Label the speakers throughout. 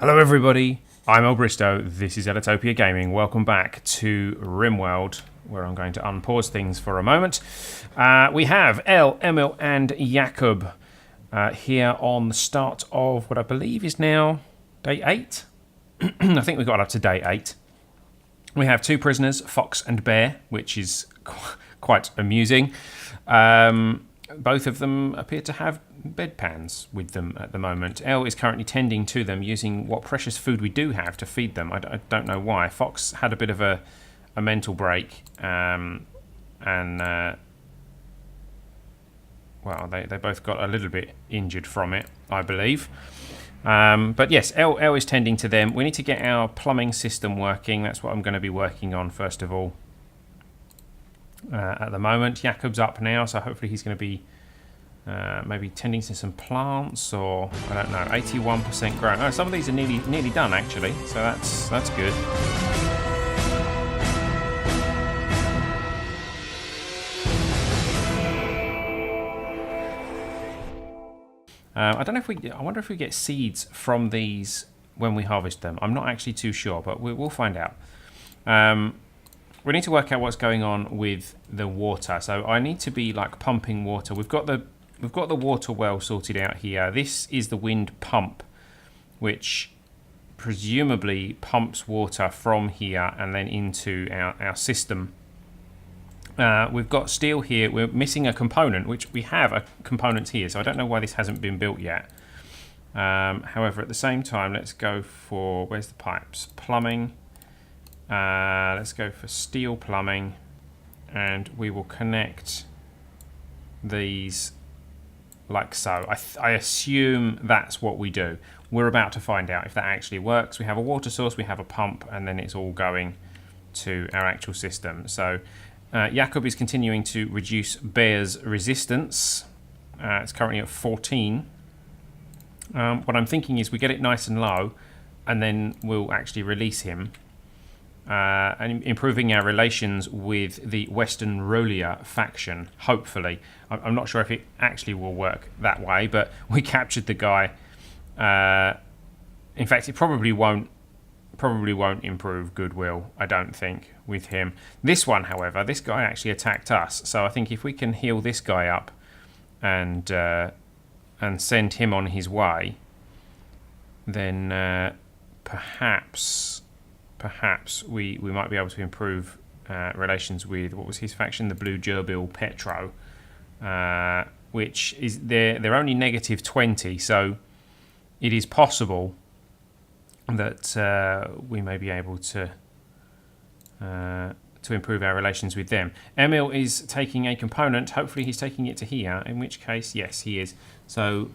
Speaker 1: Hello everybody, I'm ellbristow, this is Ep2 Gaming. Welcome back to RimWorld, where I'm going to unpause things for a moment. We have El, Emil and Jakob here on the start of what I believe is now day 8. I think we got up to day 8. We have 2 prisoners, Fox and Bear, which is quite amusing. Both of them appear to have bedpans with them at the moment. Elle is currently tending to them using what precious food we do have to feed them. I don't know why. Fox had a bit of a mental break, and well, they both got a little bit injured from it, I believe. But yes, Elle is tending to them. We need to get our plumbing system working. That's what I'm going to be working on first of all. At the moment, Jakob's up now, so hopefully he's going to be maybe tending to some plants, or I don't know. 81% grown. Oh, some of these are nearly done actually, so that's good. I don't know if I wonder if we get seeds from these when we harvest them. I'm not actually too sure, but we'll find out. We need to work out what's going on with the water. So I need to be like pumping water. We've got the water well sorted out here. This is the wind pump, which presumably pumps water from here and then into our system. We've got steel here. We're missing a component, which we have a component here, so I don't know why this hasn't been built yet. However, at the same time, let's go for, where's the pipes? Plumbing. Let's go for steel plumbing, and we will connect these like so. I assume that's what we do. We're about to find out if that actually works. We have a water source, we have a pump, and then it's all going to our actual system. So Jakob is continuing to reduce Bear's resistance. It's currently at 14. What I'm thinking is we get it nice and low, and then we'll actually release him. And improving our relations with the Western Rolia faction, hopefully. I'm not sure if it actually will work that way, but we captured the guy. In fact, it probably won't improve goodwill, I don't think, with him. This one, however, this guy actually attacked us, so I think if we can heal this guy up and send him on his way, then perhaps we might be able to improve relations with, what was his faction, the Blue Gerbil Petro, which is they're only negative 20, so it is possible that we may be able to improve our relations with them. Emil is taking a component. Hopefully he's taking it to here, in which case, yes, he is. So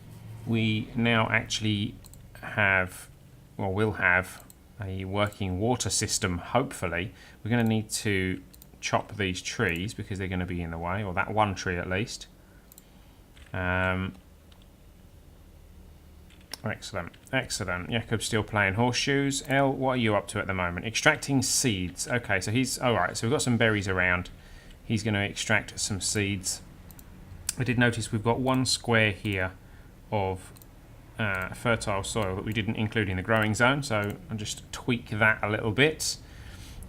Speaker 1: we now actually have, or will have, a working water system, hopefully. We're going to need to chop these trees because they're going to be in the way, or that one tree at least. Excellent. Jakob's still playing horseshoes. El, what are you up to at the moment? Extracting seeds. Okay, so he's... Alright, so we've got some berries around. He's going to extract some seeds. I did notice we've got one square here of fertile soil that we didn't include in the growing zone, so I'll just tweak that a little bit.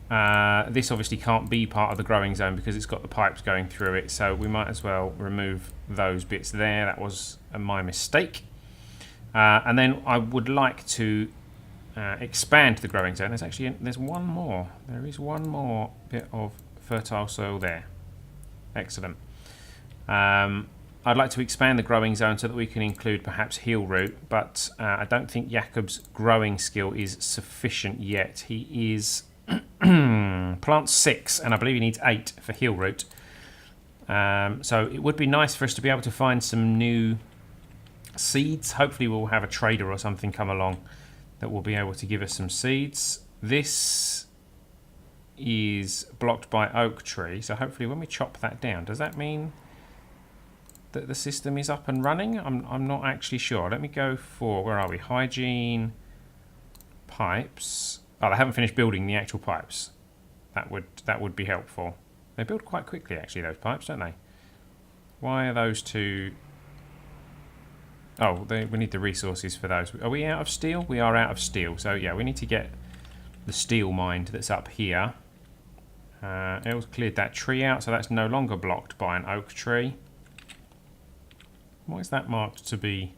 Speaker 1: This obviously can't be part of the growing zone because it's got the pipes going through it, so we might as well remove those bits there. That was my mistake. And then I would like to expand the growing zone. There's one more. There is one more bit of fertile soil there. Excellent. I'd like to expand the growing zone so that we can include perhaps heel root, but I don't think Jakob's growing skill is sufficient yet. He is plant 6, and I believe he needs 8 for heel root. So it would be nice for us to be able to find some new seeds. Hopefully we'll have a trader or something come along that will be able to give us some seeds. This is blocked by oak tree, so hopefully when we chop that down, does that mean that the system is up and running? I'm not actually sure. Let me go for, where are we? Hygiene, pipes. Oh, they haven't finished building the actual pipes. That would be helpful. They build quite quickly actually, those pipes, don't they? Why are those two Oh, we need the resources for those. Are we out of steel? We are out of steel. So yeah, we need to get the steel mined that's up here. Els cleared that tree out, so that's no longer blocked by an oak tree. Why is that marked to be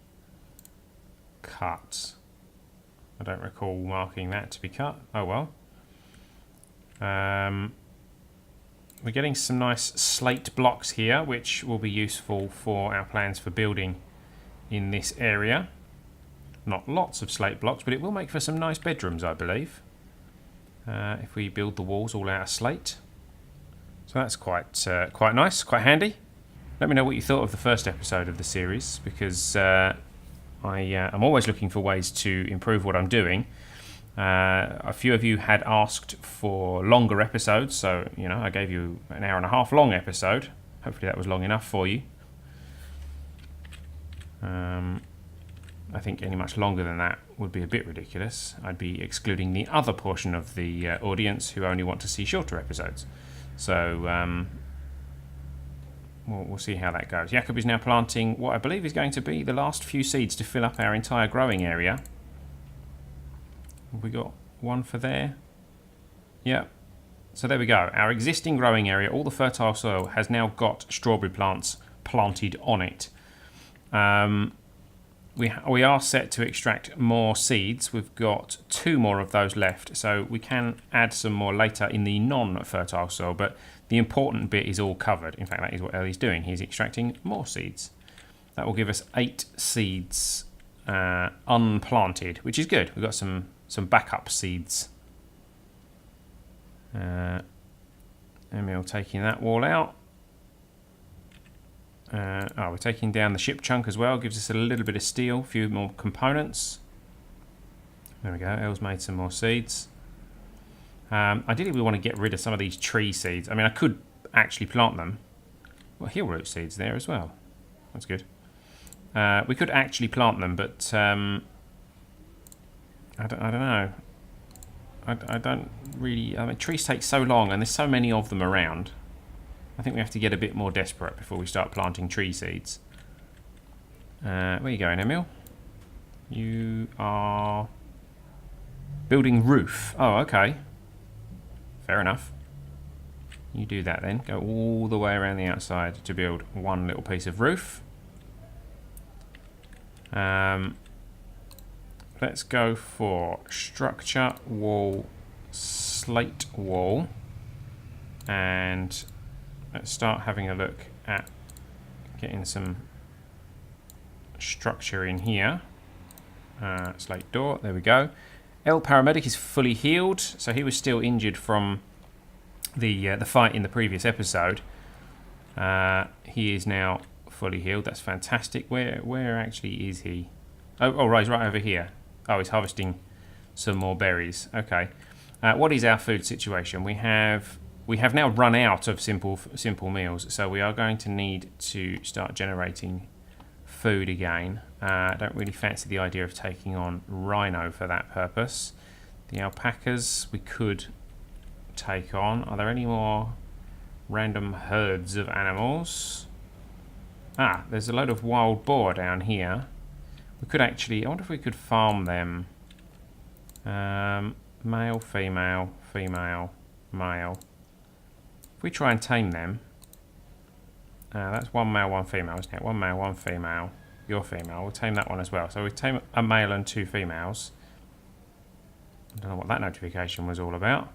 Speaker 1: cut? I don't recall marking that to be cut. Oh well. We're getting some nice slate blocks here, which will be useful for our plans for building in this area. Not lots of slate blocks, but it will make for some nice bedrooms, I believe. If we build the walls all out of slate. So that's quite nice, quite handy. Let me know what you thought of the first episode of the series, because I'm always looking for ways to improve what I'm doing. A few of you had asked for longer episodes, so I gave you an hour and a half long episode. Hopefully that was long enough for you. I think any much longer than that would be a bit ridiculous. I'd be excluding the other portion of the audience who only want to see shorter episodes. So we'll see how that goes. Jakob is now planting what I believe is going to be the last few seeds to fill up our entire growing area. Have we got one for there? Yeah. So there we go. Our existing growing area, all the fertile soil, has now got strawberry plants planted on it. We are set to extract more seeds. We've got 2 more of those left, so we can add some more later in the non-fertile soil, but the important bit is all covered. In fact, that is what Ellie's doing. He's extracting more seeds. That will give us 8 seeds unplanted, which is good. We've got some backup seeds. Emil taking that wall out. We're taking down the ship chunk as well. Gives us a little bit of steel, a few more components. There we go. Els made some more seeds. Ideally, we want to get rid of some of these tree seeds. I mean, I could actually plant them. Well, heel root seeds there as well. That's good. We could actually plant them, but I don't know. I don't really. I mean, trees take so long, and there's so many of them around. I think we have to get a bit more desperate before we start planting tree seeds. Where are you going, Emil? You are building roof. Oh, okay. Fair enough. You do that then. Go all the way around the outside to build one little piece of roof. Let's go for structure, wall, slate wall, and let's start having a look at getting some structure in here. Slate door, there we go. El paramedic is fully healed, so he was still injured from the fight in the previous episode. He is now fully healed. That's fantastic. Where actually is he? Oh, right, he's right over here. Oh, he's harvesting some more berries. Okay. What is our food situation? We have now run out of simple meals, so we are going to need to start generating food again. I don't really fancy the idea of taking on rhino for that purpose. The alpacas we could take on. Are there any more random herds of animals? There's a load of wild boar down here. We could actually, I wonder if we could farm them. Male, female, female, male. If we try and tame them, that's one male, one female, isn't it? One male, one female. You're female. We'll tame that one as well. So we tame a male and 2 females. I don't know what that notification was all about.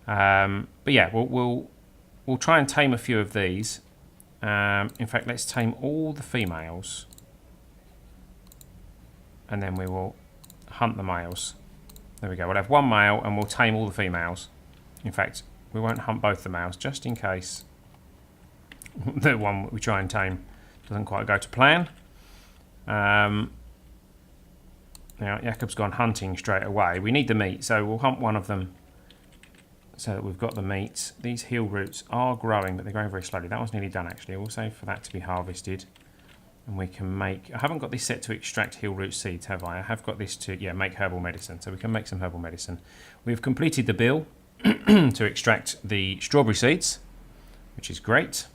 Speaker 1: But yeah, we'll try and tame a few of these. In fact, let's tame all the females, and then we will hunt the males. There we go. We'll have one male, and we'll tame all the females. In fact, we won't hunt both the males, just in case the one we try and tame doesn't quite go to plan. Now, Jakob's gone hunting straight away. We need the meat, so we'll hunt one of them so that we've got the meat. These heel roots are growing, but they're growing very slowly. That one's nearly done, actually. We'll save for that to be harvested. And we can make... I haven't got this set to extract heel root seeds, have I? I have got this to, make herbal medicine. So we can make some herbal medicine. We've completed the bill to extract the strawberry seeds, which is great.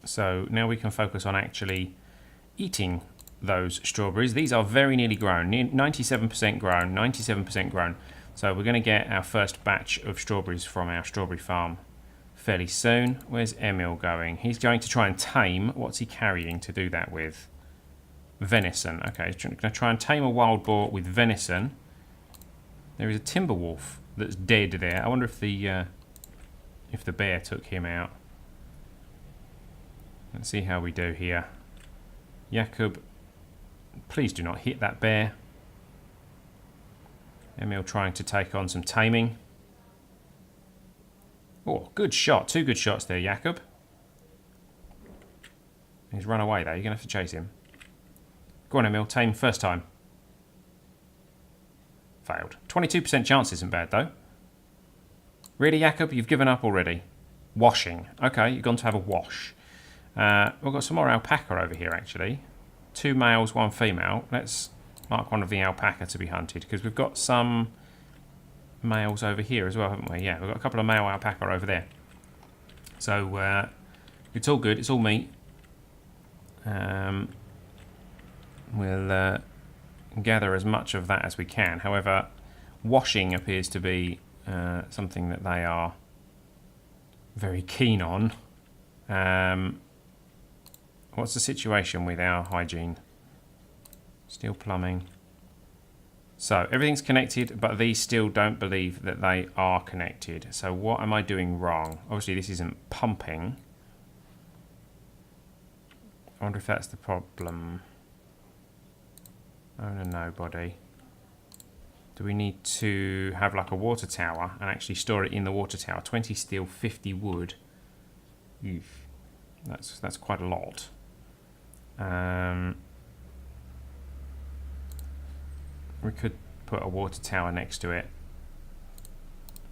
Speaker 1: So now we can focus on actually eating those strawberries. These are very nearly grown, 97% grown, 97% grown. So we're going to get our first batch of strawberries from our strawberry farm fairly soon. Where's Emil going? He's going to try and tame. What's he carrying to do that with? Venison. Okay, he's going to try and tame a wild boar with venison. There is a timber wolf that's dead there. I wonder if the bear took him out. Let's see how we do here. Jakob, please do not hit that bear. Emil trying to take on some taming. Oh, good shot. 2 good shots there, Jakob. He's run away, though. You're going to have to chase him. Go on, Emil. Tame first time. Failed. 22% chance isn't bad, though. Really, Jakob? You've given up already? Washing. Okay, you've gone to have a wash. We've got some more alpaca over here, actually. 2 males, 1 female. Let's mark one of the alpaca to be hunted, because we've got some males over here as well, haven't we? Yeah, we've got a couple of male alpaca over there. So it's all good. It's all meat. We'll gather as much of that as we can. However, washing appears to be something that they are very keen on. What's the situation with our hygiene? Steel plumbing. So everything's connected, but these still don't believe that they are connected. So what am I doing wrong? Obviously this isn't pumping. I wonder if that's the problem. Owner nobody. Do we need to have like a water tower and actually store it in the water tower? 20 steel, 50 wood. Oof. That's quite a lot. We could put a water tower next to it,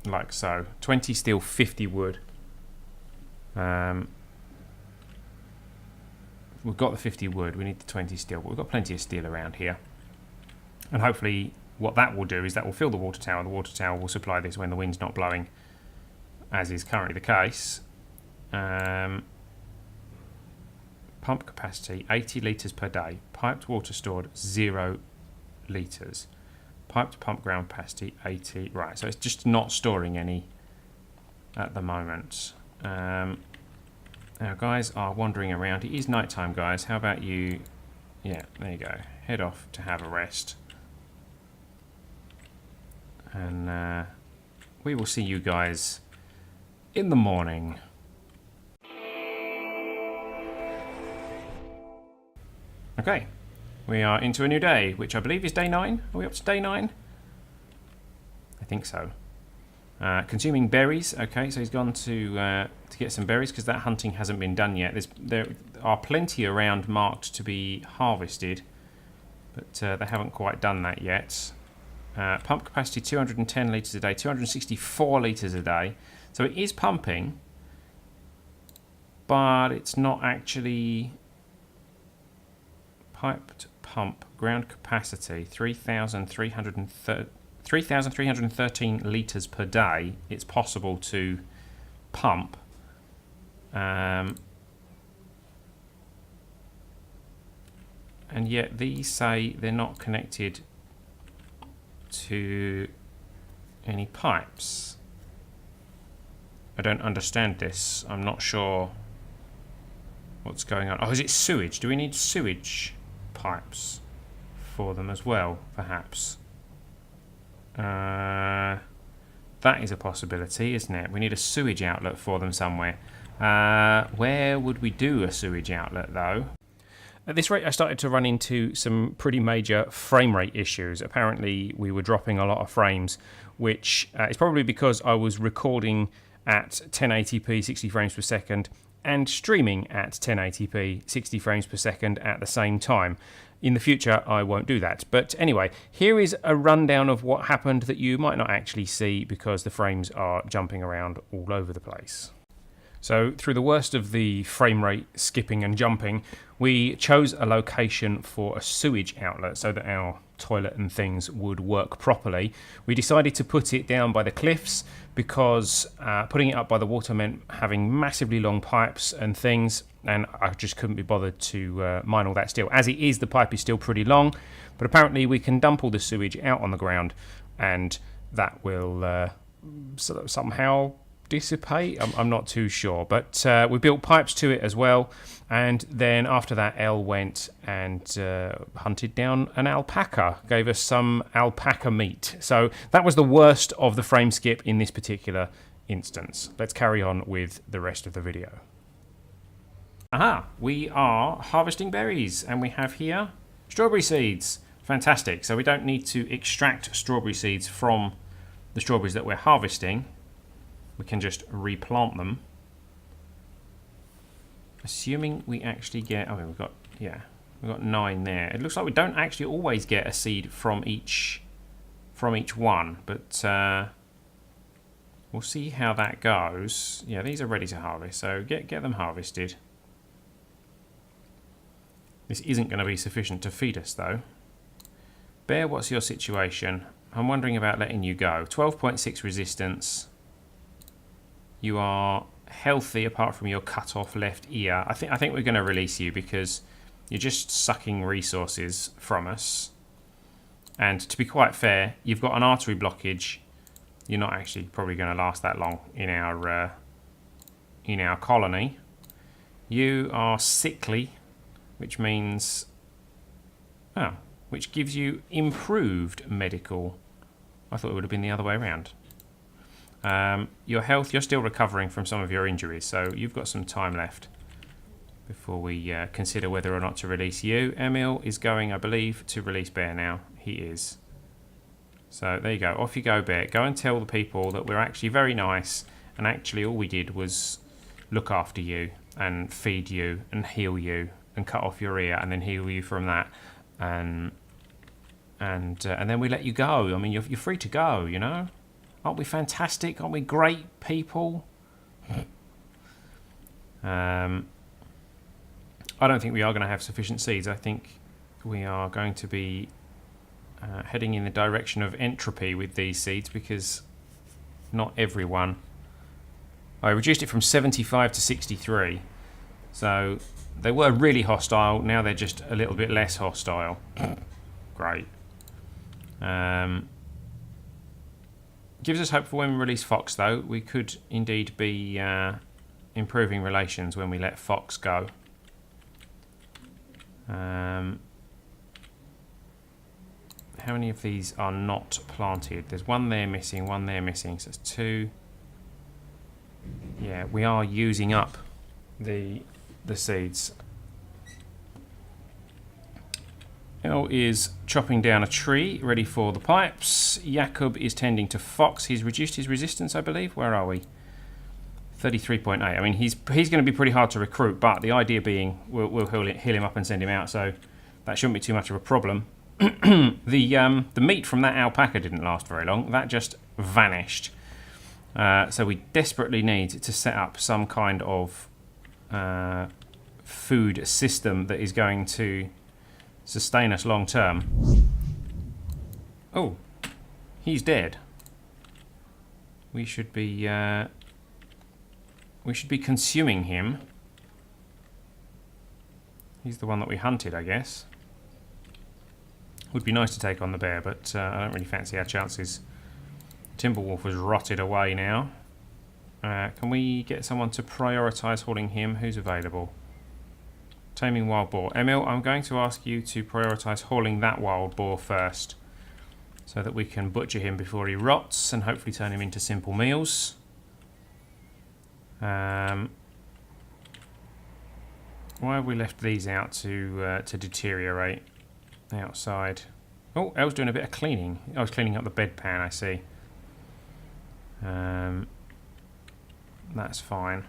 Speaker 1: like so. 20 steel, 50 wood. We've got the 50 wood. We need the 20 steel, but we've got plenty of steel around here. And hopefully, what that will do is that will fill the water tower. The water tower will supply this when the wind's not blowing, as is currently the case. Pump capacity 80 litres per day. Piped water stored 0 litres. Piped pump ground capacity 80. Right, so it's just not storing any at the moment. Our guys are wandering around. It is night time, guys. How about you? Yeah, there you go. Head off to have a rest. And we will see you guys in the morning. Okay, we are into a new day, which I believe is day 9. Are we up to day 9? I think so. Consuming berries. Okay, so he's gone to get some berries because that hunting hasn't been done yet. There are plenty around marked to be harvested, but they haven't quite done that yet. Pump capacity 210 litres a day, 264 litres a day. So it is pumping, but it's not actually... Piped pump ground capacity 3,313 litres per day. It's possible to pump. And yet these say they're not connected to any pipes. I don't understand this. I'm not sure what's going on. Oh, is it sewage? Do we need sewage pipes for them as well, perhaps? That is a possibility, isn't it? We need a sewage outlet for them somewhere. Where would we do a sewage outlet, though? At this rate, I started to run into some pretty major frame rate issues. Apparently, we were dropping a lot of frames, which is probably because I was recording at 1080p 60 frames per second and streaming at 1080p 60 frames per second at the same time. In the future, I won't do that. But anyway, here is a rundown of what happened that you might not actually see because the frames are jumping around all over the place. So through the worst of the frame rate skipping and jumping, we chose a location for a sewage outlet so that our toilet and things would work properly. We decided to put it down by the cliffs because putting it up by the water meant having massively long pipes and things, and I just couldn't be bothered to mine all that steel. As it is, the pipe is still pretty long, but apparently we can dump all the sewage out on the ground and that will somehow dissipate. I'm not too sure, but we built pipes to it as well, and then after that Elle went and hunted down an alpaca, gave us some alpaca meat. So that was the worst of the frame skip in this particular instance. Let's carry on with the rest of the video. Aha, we are harvesting berries, and we have here strawberry seeds. Fantastic. So we don't need to extract strawberry seeds from the strawberries that we're harvesting. We can just replant them. Assuming we actually get... Oh, we've got 9 there. It looks like we don't actually always get a seed from each one, but we'll see how that goes. Yeah, these are ready to harvest, so get them harvested. This isn't going to be sufficient to feed us, though. Bear, what's your situation? I'm wondering about letting you go. 12.6 resistance. You are healthy apart from your cut off left ear. I think we're going to release you because you're just sucking resources from us. And to be quite fair, you've got an artery blockage. You're not actually probably going to last that long in our colony. You are sickly, which means which gives you improved medical. I thought it would have been the other way around. Your health, you're still recovering from some of your injuries, so you've got some time left before we consider whether or not to release you. Emil is going, I believe, to release Bear now. He is. So there you go. Off you go, Bear. Go and tell the people that we're actually very nice, and actually all we did was look after you and feed you and heal you and cut off your ear and then heal you from that, and then we let you go. I mean, you're free to go, you know. Aren't we fantastic? Aren't we great people? I don't think we are going to have sufficient seeds. I think we are going to be heading in the direction of entropy with these seeds because not everyone... I reduced it from 75 to 63. So they were really hostile. Now they're just a little bit less hostile. Great. Gives us hope for when we release Fox, though. We could indeed be improving relations when we let Fox go. How many of these are not planted? There's one there missing, one there missing, so it's 2. Yeah, we are using up the seeds. Elle is chopping down a tree, ready for the pipes. Jakob is tending to Fox. He's reduced his resistance, I believe. Where are we? 33.8. I mean, he's going to be pretty hard to recruit, but the idea being we'll heal him up and send him out, so that shouldn't be too much of a problem. The meat from that alpaca didn't last very long. That just vanished. So we desperately need to set up some kind of food system that is going to sustain us long term. Oh, he's dead. We should be consuming him. He's the one that we hunted, I guess. Would be nice to take on the bear, but I don't really fancy our chances. Timberwolf has rotted away now. Can we get someone to prioritise hauling him? Who's available? Taming wild boar. Emil, I'm going to ask you to prioritise hauling that wild boar first, so that we can butcher him before he rots and hopefully turn him into simple meals. Why have we left these out to deteriorate outside? Oh, Elle's doing a bit of cleaning. I was cleaning up the bedpan, I see. That's fine.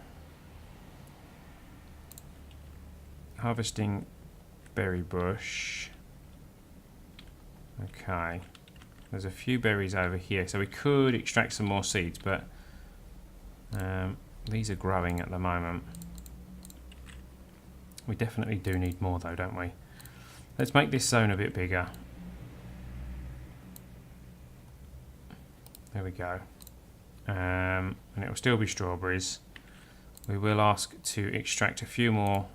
Speaker 1: Harvesting berry bush. Okay. There's a few berries over here, so we could extract some more seeds, but These are growing at the moment. We definitely do need more though, don't we? Let's make this zone a bit bigger. There we go. And it will still be strawberries. We will ask to extract a few more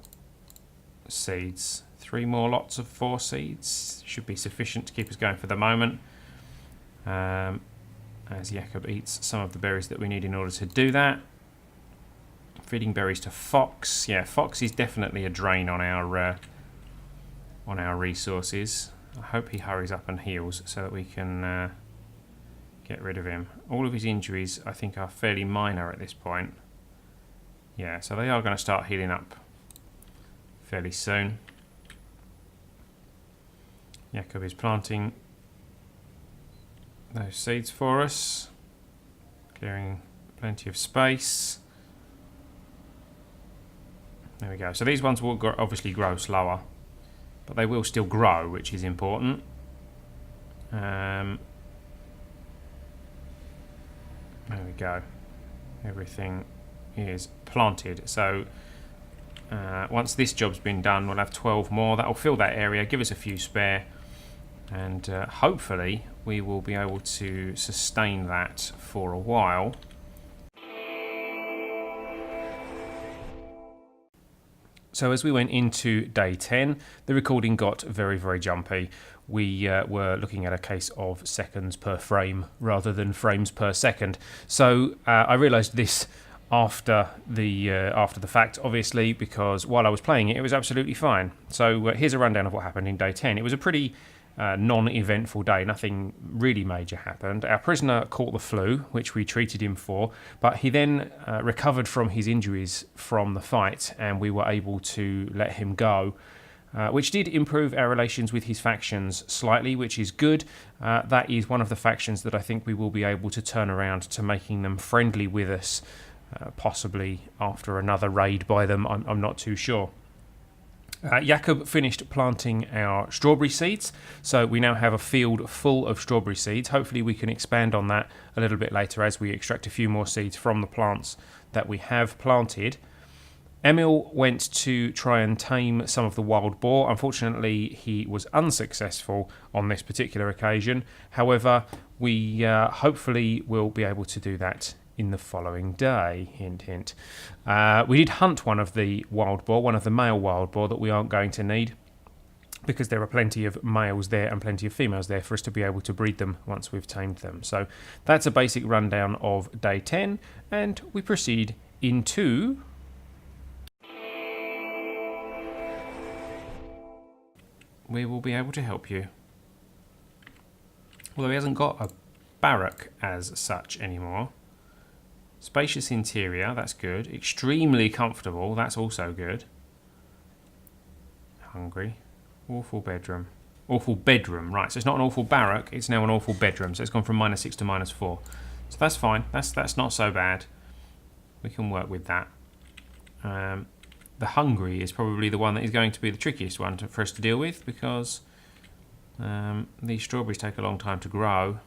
Speaker 1: seeds. 3 more lots of 4 seeds should be sufficient to keep us going for the moment. As Jakob eats some of the berries that we need in order to do that. Feeding berries to Fox. Yeah, Fox is definitely a drain on our resources. I hope he hurries up and heals so that we can get rid of him. All of his injuries, I think, are fairly minor at this point. Yeah, so they are going to start healing up fairly soon. Jakob is planting those seeds for us, clearing plenty of space. There we go. So these ones will obviously grow slower, but they will still grow, which is important. There we go. Everything is planted. So once this job's been done, we'll have 12 more. That'll fill that area, give us a few spare, and hopefully we will be able to sustain that for a while. So as we went into day 10, the recording got very, very jumpy. We were looking at a case of seconds per frame rather than frames per second. So I realised this after the fact, obviously, because while I was playing it, it was absolutely fine. So here's a rundown of what happened in day 10. It was a pretty non-eventful day. Nothing really major happened. Our prisoner caught the flu, which we treated him for, but he then recovered from his injuries from the fight, and we were able to let him go, which did improve our relations with his factions slightly, which is good. That is one of the factions that I think we will be able to turn around to making them friendly with us, possibly after another raid by them. I'm not too sure. Jakob finished planting our strawberry seeds, so we now have a field full of strawberry seeds. Hopefully we can expand on that a little bit later as we extract a few more seeds from the plants that we have planted. Emil went to try and tame some of the wild boar. Unfortunately, he was unsuccessful on this particular occasion. However, we hopefully will be able to do that in the following day. Hint, hint. We did hunt one of the wild boar, one of the male wild boar that we aren't going to need, because there are plenty of males there and plenty of females there for us to be able to breed them once we've tamed them. So that's a basic rundown of day 10, and we proceed into we will be able to help you. Although he hasn't got a barrack as such anymore. Spacious interior, that's good. Extremely comfortable, that's also good. Hungry. Awful bedroom. Awful bedroom, right. So it's not an awful barrack, it's now an awful bedroom. So it's gone from -6 to -4. So that's fine, that's not so bad. We can work with that. The hungry is probably the one that is going to be the trickiest one for us to deal with, because these strawberries take a long time to grow.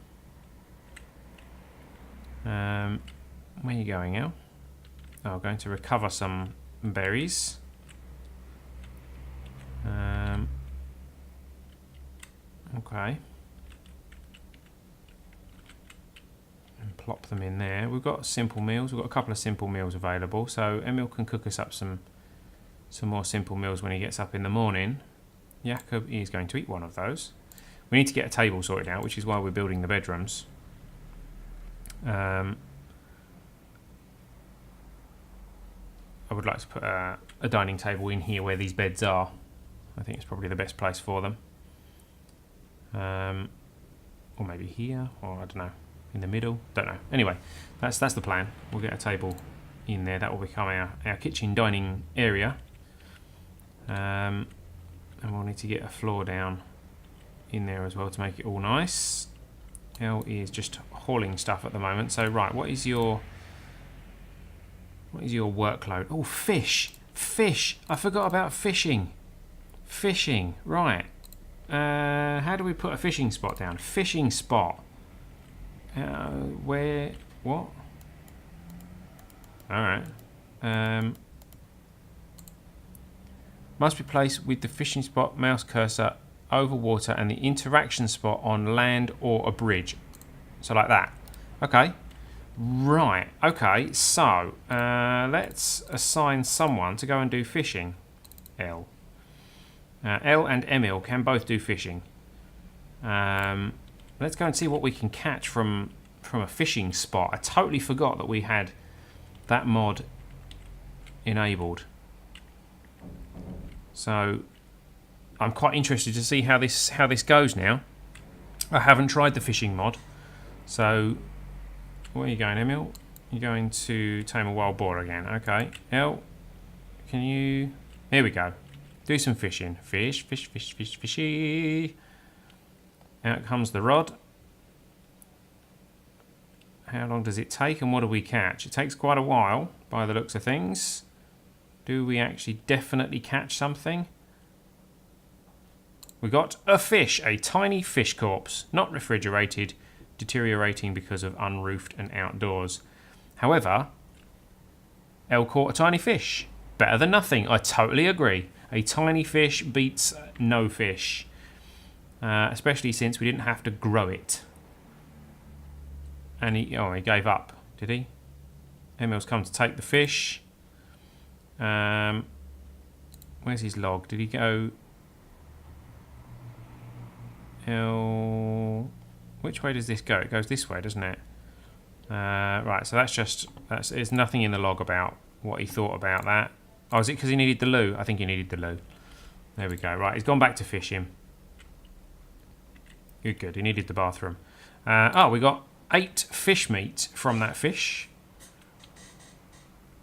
Speaker 1: Where are you going, El? Oh, going to recover some berries. Okay. And plop them in there. We've got simple meals. We've got a couple of simple meals available. So Emil can cook us up some more simple meals when he gets up in the morning. Jakob is going to eat one of those. We need to get a table sorted out, which is why we're building the bedrooms. I would like to put a dining table in here where these beds are. I think it's probably the best place for them. Or maybe here, or I don't know, in the middle. Don't know. Anyway, that's the plan. We'll get a table in there. That will become our kitchen dining area. And we'll need to get a floor down in there as well to make it all nice. Elle is just hauling stuff at the moment. So right, what is your workload? Oh, fish. Fish. I forgot about fishing. Fishing. Right. How do we put a fishing spot down? Fishing spot. Where? What? Alright. Must be placed with the fishing spot mouse cursor over water and the interaction spot on land or a bridge. So like that. Okay. Right. Okay. So let's assign someone to go and do fishing. L. L and Emil can both do fishing. Let's go and see what we can catch from a fishing spot. I totally forgot that we had that mod enabled. So I'm quite interested to see how this goes now. I haven't tried the fishing mod. So where are you going, Emil? You're going to tame a wild boar again. Okay. El, can you... Here we go. Do some fishing. Fish, fish, fish, fish, fishy. Out comes the rod. How long does it take and what do we catch? It takes quite a while by the looks of things. Do we actually definitely catch something? We got a fish, a tiny fish corpse, not refrigerated, deteriorating because of unroofed and outdoors. However, El caught a tiny fish. Better than nothing, I totally agree. A tiny fish beats no fish. Especially since we didn't have to grow it. And he gave up, did he? Emil's come to take the fish. Where's his log? Did he go... Which way does this go? It goes this way, doesn't it? Right, so there's nothing in the log about what he thought about that. Oh, is it because he needed the loo? I think he needed the loo. There we go. Right, he's gone back to fishing. Good. He needed the bathroom. We got 8 fish meat from that fish.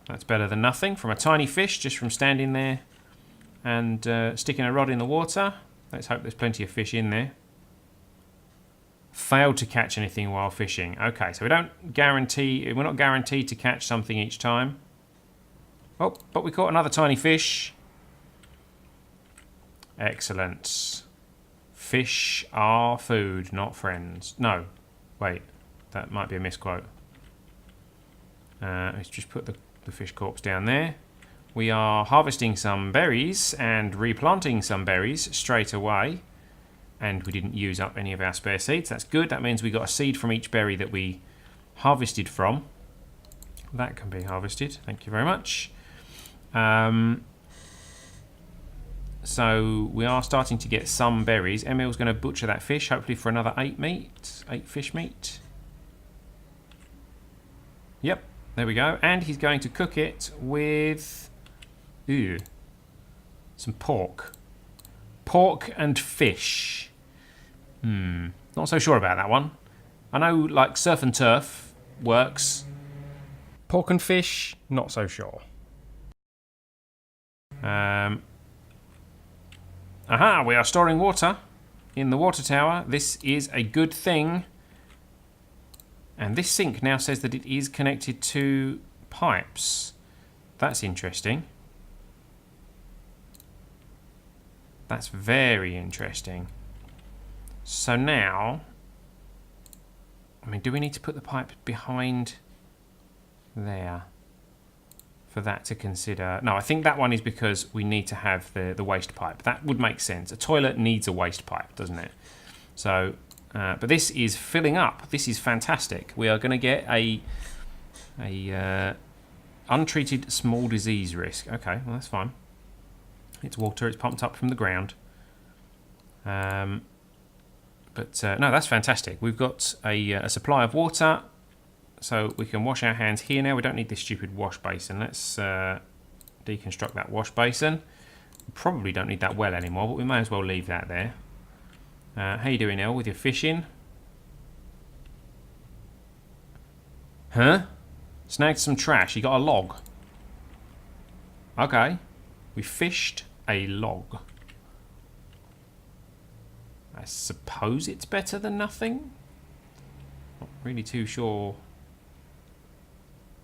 Speaker 1: That's better than nothing. From a tiny fish, just from standing there and sticking a rod in the water. Let's hope there's plenty of fish in there. Failed to catch anything while fishing. Okay, so we're not guaranteed to catch something each time. Oh, but we caught another tiny fish. Excellent. Fish are food, not friends. No, wait, that might be a misquote. Let's just put the fish corpse down there. We are harvesting some berries and replanting some berries straight away. And we didn't use up any of our spare seeds. That's good. That means we got a seed from each berry that we harvested from. That can be harvested. Thank you very much. So we are starting to get some berries. Emil's going to butcher that fish, hopefully for another 8 fish meat. Yep, there we go. And he's going to cook it with some pork. Pork and fish. Not so sure about that one. I know, like, surf and turf works. Pork and fish, not so sure. Aha, we are storing water in the water tower. This is a good thing. And this sink now says that it is connected to pipes. That's interesting. That's very interesting. So now, I mean, do we need to put the pipe behind there for that to consider? No, I think that one is because we need to have the waste pipe. That would make sense. A toilet needs a waste pipe, doesn't it? So, but this is filling up. This is fantastic. We are going to get a untreated small disease risk. Okay, well, that's fine. It's water. It's pumped up from the ground. No, that's fantastic. We've got a supply of water, so we can wash our hands here now. We don't need this stupid wash basin. Let's deconstruct that wash basin. We probably don't need that well anymore, but we may as well leave that there. How you doing, El, with your fishing? Huh? Snagged some trash. You got a log. Okay. We fished a log. I suppose it's better than nothing. Not really too sure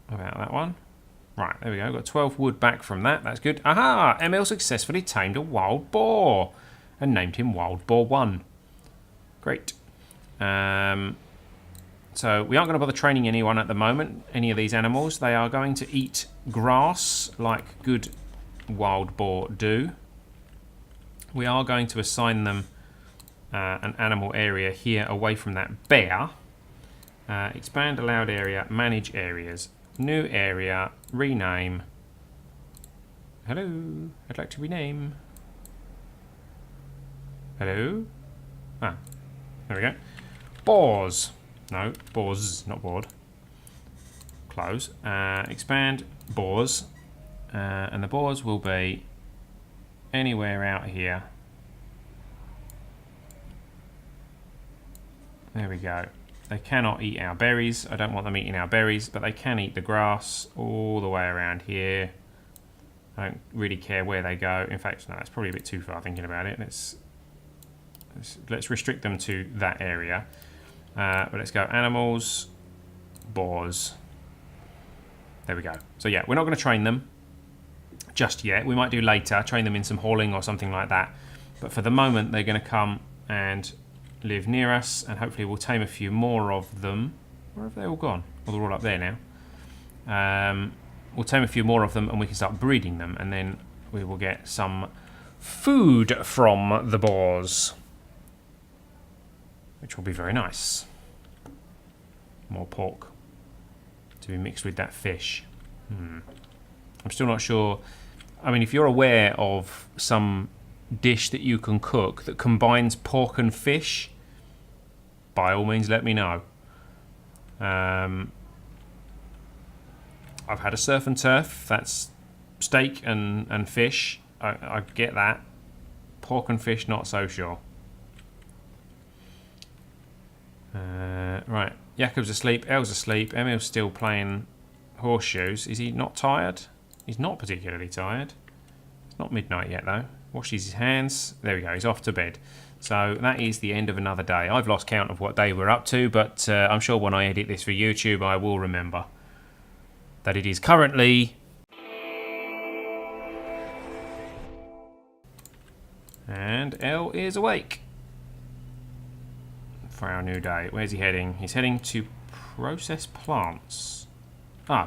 Speaker 1: about that one. Right, there we go. Got 12 wood back from that. That's good. Aha! Emil successfully tamed a wild boar and named him Wild Boar 1. Great. So we aren't going to bother training anyone at the moment, any of these animals. They are going to eat grass like good wild boar do. We are going to assign them an animal area here away from that bear. Expand allowed area, manage areas, new area, rename. Hello, I'd like to rename. Hello? Ah, there we go. Boars. No, boars, not board. Close. Expand boars. And the boars will be anywhere out here. There we go. They cannot eat our berries. I don't want them eating our berries, but they can eat the grass all the way around here. I don't really care where they go. In fact, no, that's probably a bit too far thinking about it. Let's restrict them to that area. But let's go animals, boars. There we go. So yeah, we're not going to train them just yet. We might do later, train them in some hauling or something like that. But for the moment, they're going to come and live near us, and hopefully we'll tame a few more of them. Where have they all gone? Well, they're all up there now. We'll tame a few more of them, and we can start breeding them, and then we will get some food from the boars, which will be very nice. More pork to be mixed with that fish. I'm still not sure. I mean, if you're aware of some dish that you can cook that combines pork and fish, by all means let me know. I've had a surf and turf. That's steak and fish. I get that. Pork and fish, not so sure. Right, Jakob's asleep, Elle's asleep, Emil's still playing horseshoes. Is he not tired? He's not particularly tired. It's not midnight yet though. Washes his hands. There we go, he's off to bed. So that is the end of another day. I've lost count of what day we're up to, but I'm sure when I edit this for YouTube I will remember that it is currently... And Elle is awake for our new day. Where's he heading? He's heading to process plants.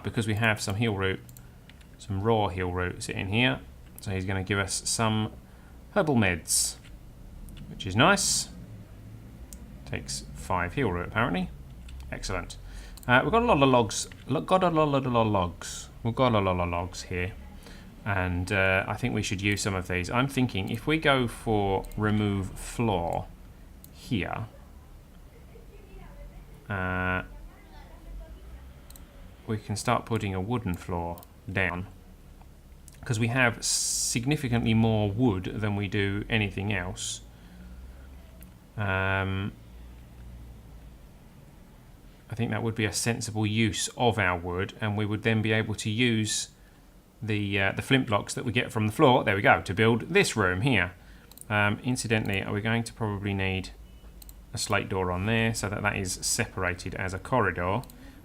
Speaker 1: Because we have some heel root, some raw heel root sitting here. So he's going to give us some herbal meds, which is nice. Takes 5 heel root apparently. Excellent. We've got a lot of logs. We've got a lot of logs here. And I think we should use some of these. I'm thinking if we go for remove floor here, we can start putting a wooden floor down, because we have significantly more wood than we do anything else. I think that would be a sensible use of our wood, and we would then be able to use the flint blocks that we get from the floor, there we go, to build this room here. Incidentally, are we going to probably need a slate door on there so that that is separated as a corridor.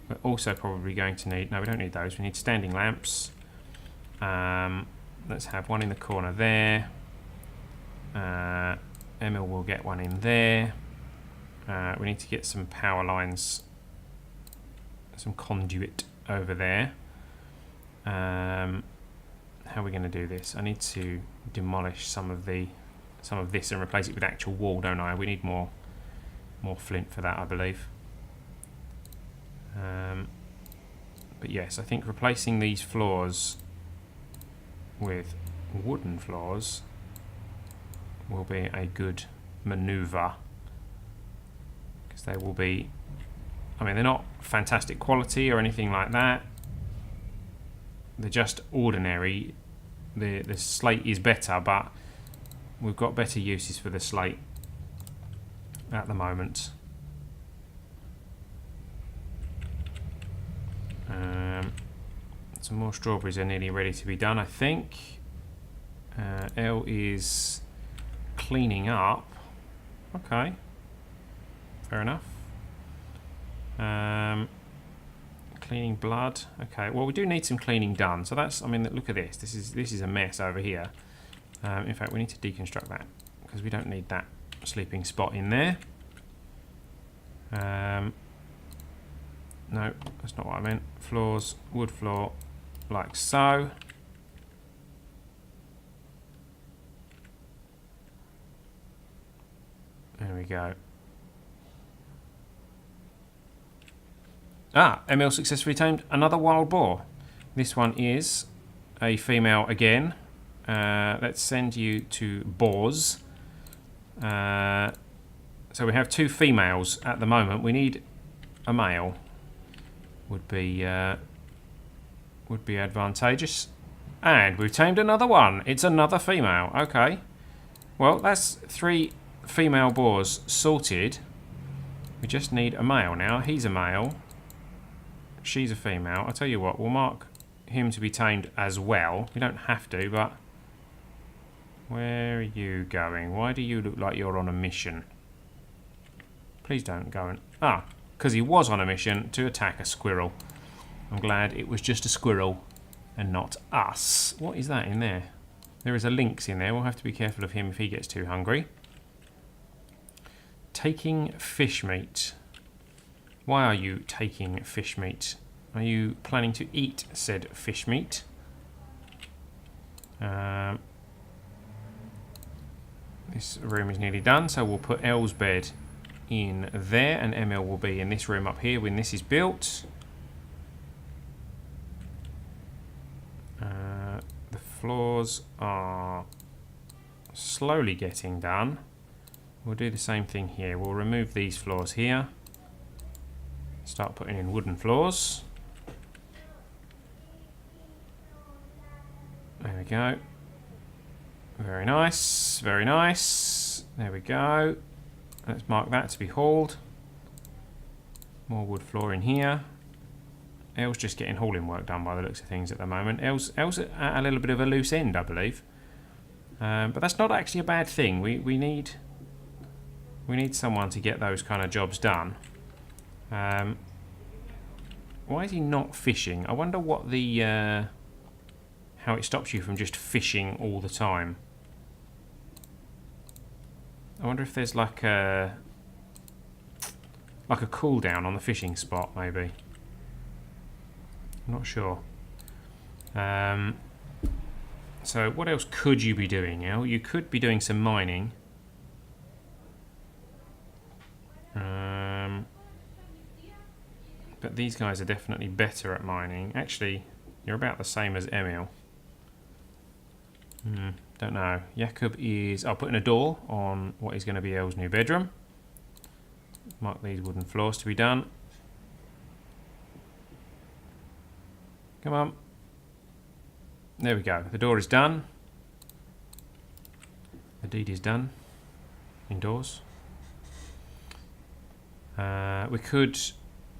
Speaker 1: We're also probably going to need, no, we don't need those, we need standing lamps. Let's have one in the corner there. Emil will get one in there. We need to get some power lines, some conduit over there. How are we going to do this? I need to demolish some of this and replace it with actual wall, don't I? We need more flint for that, I believe. But yes, I think replacing these floors with wooden floors will be a good maneuver, because they will be, I mean, they're not fantastic quality or anything like that. They're just ordinary. The slate is better, but we've got better uses for the slate at the moment. Some more strawberries are nearly ready to be done, I think. Elle is cleaning up. Okay, fair enough. Cleaning blood. Okay, well, we do need some cleaning done. So that's, I mean, look at this. This is a mess over here. In fact, we need to deconstruct that, because we don't need that sleeping spot in there. No, that's not what I meant. Floors, wood floor, like so. There we go. Ah, Emil successfully tamed another wild boar. This one is a female again. Let's send you to boars. So we have 2 females at the moment. We need a male. Would be advantageous. And we've tamed another one. It's another female. Okay. Well, that's 3 female boars sorted. We just need a male now. He's a male. She's a female. I'll tell you what, we'll mark him to be tamed as well. We don't have to, but... Where are you going? Why do you look like you're on a mission? Please don't go and... Ah, because he was on a mission to attack a squirrel. I'm glad it was just a squirrel and not us. What is that in there? There is a lynx in there. We'll have to be careful of him if he gets too hungry. Taking fish meat. Why are you taking fish meat? Are you planning to eat said fish meat? This room is nearly done, so we'll put Elle's bed in there, and Emil will be in this room up here when this is built. The floors are slowly getting done. We'll do the same thing here. We'll remove these floors here. Start putting in wooden floors. There we go. Very nice, very nice. There we go. Let's mark that to be hauled. More wood floor in here. Elle's just getting hauling work done by the looks of things at the moment. Elle's at a little bit of a loose end, I believe. But that's not actually a bad thing. We need someone to get those kind of jobs done. Why is he not fishing? I wonder what the how it stops you from just fishing all the time. I wonder if there's like a cooldown on the fishing spot, maybe. I'm not sure. So what else could you be doing, Elle? You could be doing some mining. But these guys are definitely better at mining. Actually, you're about the same as Emil. Don't know. Jakob is... I'll put in a door on what is going to be Elle's new bedroom. Mark these wooden floors to be done. Come on. There we go. The door is done. The deed is done. Indoors. We could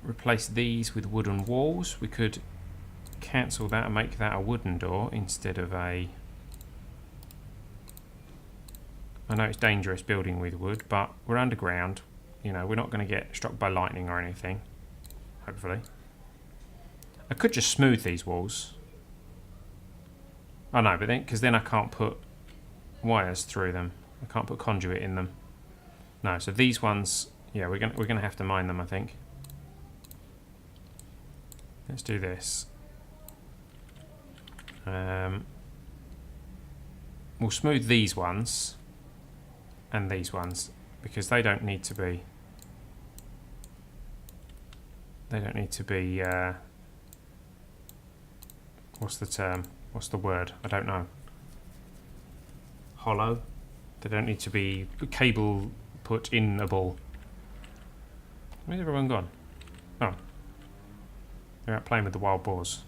Speaker 1: replace these with wooden walls. We could cancel that and make that a wooden door instead of a... I know it's dangerous building with wood, but we're underground. You know, we're not going to get struck by lightning or anything. Hopefully. I could just smooth these walls. Oh no, but then, because then I can't put wires through them. I can't put conduit in them. No, so these ones, yeah, we're gonna have to mine them, I think. Let's do this. We'll smooth these ones and these ones because they don't need to be. They don't need to be. What's the term? What's the word? I don't know. Hollow. They don't need to be cable put in a ball. Where's everyone gone? Oh. They're out playing with the wild boars.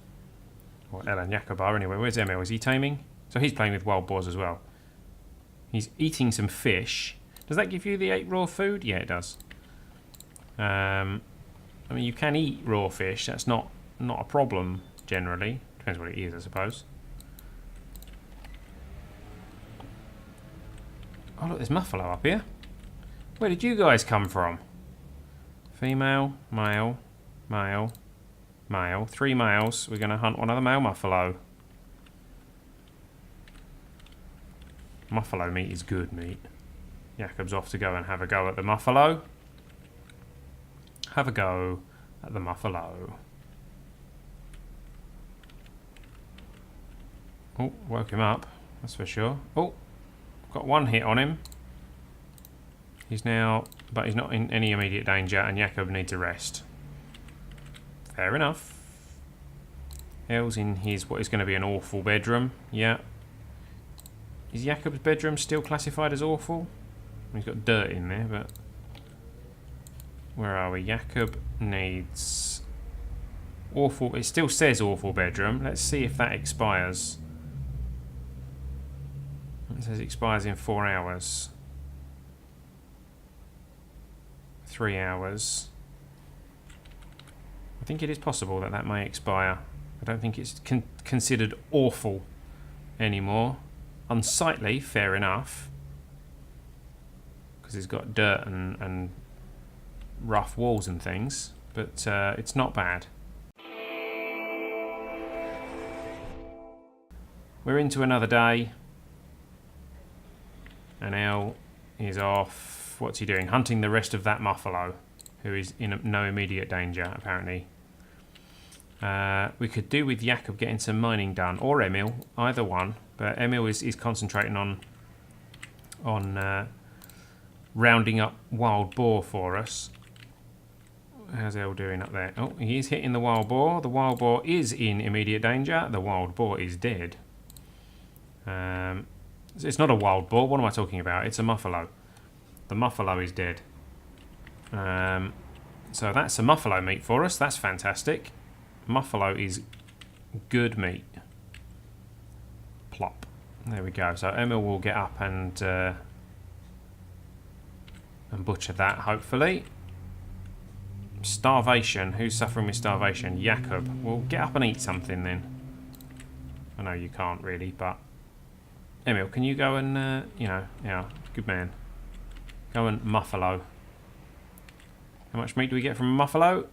Speaker 1: Or Elle and Jakob are anyway. Where's Emil? Is he taming? So he's playing with wild boars as well. He's eating some fish. Does that give you the 8 raw food? Yeah, it does. I mean, you can eat raw fish. That's not a problem generally. Depends what it is, I suppose. Oh look, there's Muffalo up here. Where did you guys come from? Female, male, male, male. 3 males. We're going to hunt one of the male Muffalo. Muffalo meat is good meat. Jakob's off to go and have a go at the Muffalo. Have a go at the muffalo. Oh, woke him up, that's for sure. Oh, got one hit on him. He's now, but he's not in any immediate danger, and Jakob needs a rest. Fair enough. El's in his, what is going to be an awful bedroom. Yeah. Is Jakob's bedroom still classified as awful? He's got dirt in there, but... Where are we? Jakob needs... Awful, it still says awful bedroom. Let's see if that expires. It says it expires in 4 hours. 3 hours. I think it is possible that that may expire. I don't think it's considered awful anymore. Unsightly, fair enough. Because it's got dirt and rough walls and things. But it's not bad. We're into another day. And El is off. What's he doing? Hunting the rest of that muffalo, who is in no immediate danger, apparently. We could do with Jakob getting some mining done, or Emil, either one. But Emil is concentrating on rounding up wild boar for us. How's El doing up there? Oh, he is hitting the wild boar. The wild boar is in immediate danger. The wild boar is dead. It's not a wild boar. What am I talking about? It's a muffalo. The muffalo is dead. So that's some muffalo meat for us. That's fantastic. Muffalo is good meat. Plop. There we go. So Emil will get up and butcher that, hopefully. Starvation. Who's suffering with starvation? Jakob. Well, get up and eat something then. I know you can't really, but... Emil, can you go and, you know, yeah, good man. Go and muffalo. How much meat do we get from a muffalo?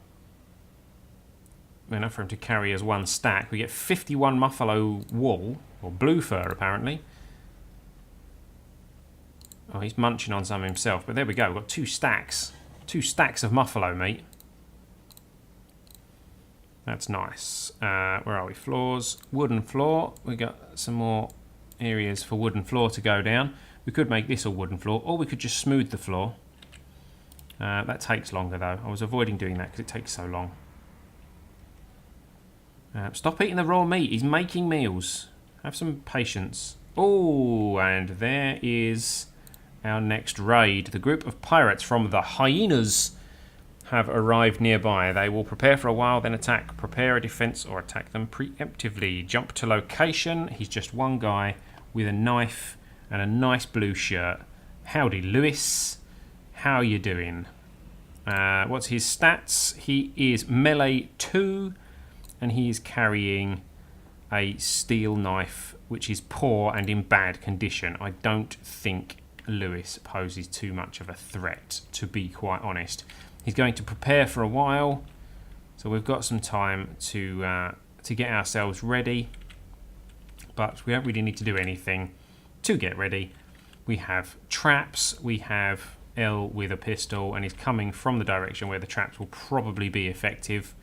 Speaker 1: Enough for him to carry as one stack. We get 51 muffalo wool, or blue fur apparently. Oh, he's munching on some himself, but there we go. We've got 2 stacks. 2 stacks of muffalo meat. That's nice. Where are we? Floors. Wooden floor. We got some more areas for wooden floor to go down. We could make this a wooden floor, or we could just smooth the floor. That takes longer though. I was avoiding doing that because it takes so long. Stop eating the raw meat. He's making meals. Have some patience. Oh, and there is our next raid. The group of pirates from the hyenas have arrived nearby. They will prepare for a while, then attack. Prepare a defense or attack them preemptively. Jump to location. He's just one guy with a knife and a nice blue shirt. Howdy, Lewis. How you doing? What's his stats? He is melee 2, and he is carrying a steel knife, which is poor and in bad condition. I don't think Lewis poses too much of a threat, to be quite honest. He's going to prepare for a while, so we've got some time to get ourselves ready, but we don't really need to do anything to get ready. We have traps, we have L with a pistol, and he's coming from the direction where the traps will probably be effective.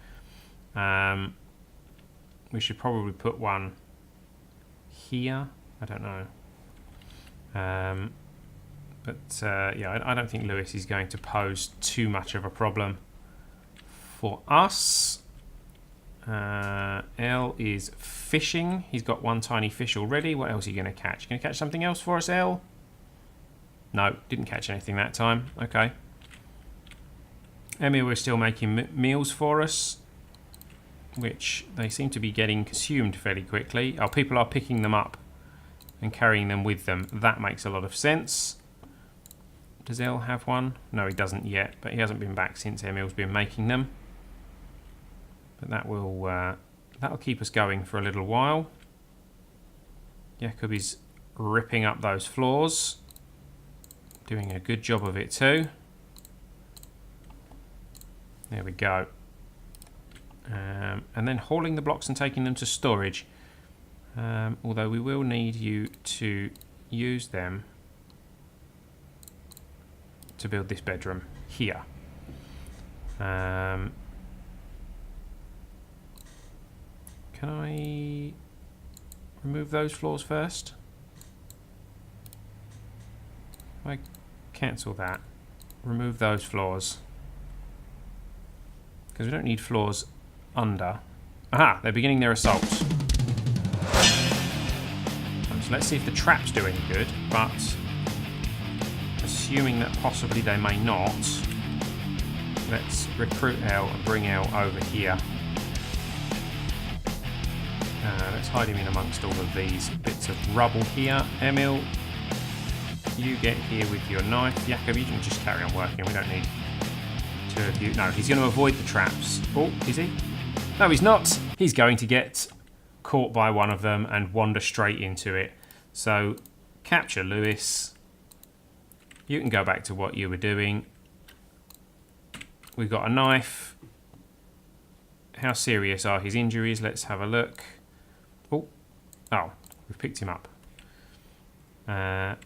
Speaker 1: We should probably put one here. I don't know. Yeah, I don't think Lewis is going to pose too much of a problem for us. L is fishing. He's got one tiny fish already. What else are you going to catch? Going to catch something else for us, L? No, didn't catch anything that time. Okay. Emil, we're still making meals for us, which they seem to be getting consumed fairly quickly. Our people are picking them up and carrying them with them. That makes a lot of sense. Does El have one? No, he doesn't yet, but he hasn't been back since Emil's been making them. But that will that'll keep us going for a little while. Jakob is ripping up those floors, doing a good job of it too. There we go. And then hauling the blocks and taking them to storage. Although we will need you to use them to build this bedroom here. Can I remove those floors first? If I cancel that, remove those floors. Because we don't need floors under. Aha, they're beginning their assault. So let's see if the traps do any good, but assuming that possibly they may not, let's recruit L and bring L over here. Let's hide him in amongst all of these bits of rubble here. Emil, you get here with your knife. Jakob, you can just carry on working. We don't need two of you. No, he's going to avoid the traps. Oh, is he? No, he's not. He's going to get caught by one of them and wander straight into it. So, capture Lewis. You can go back to what you were doing. We've got a knife. How serious are his injuries? Let's have a look. Oh, we've picked him up. There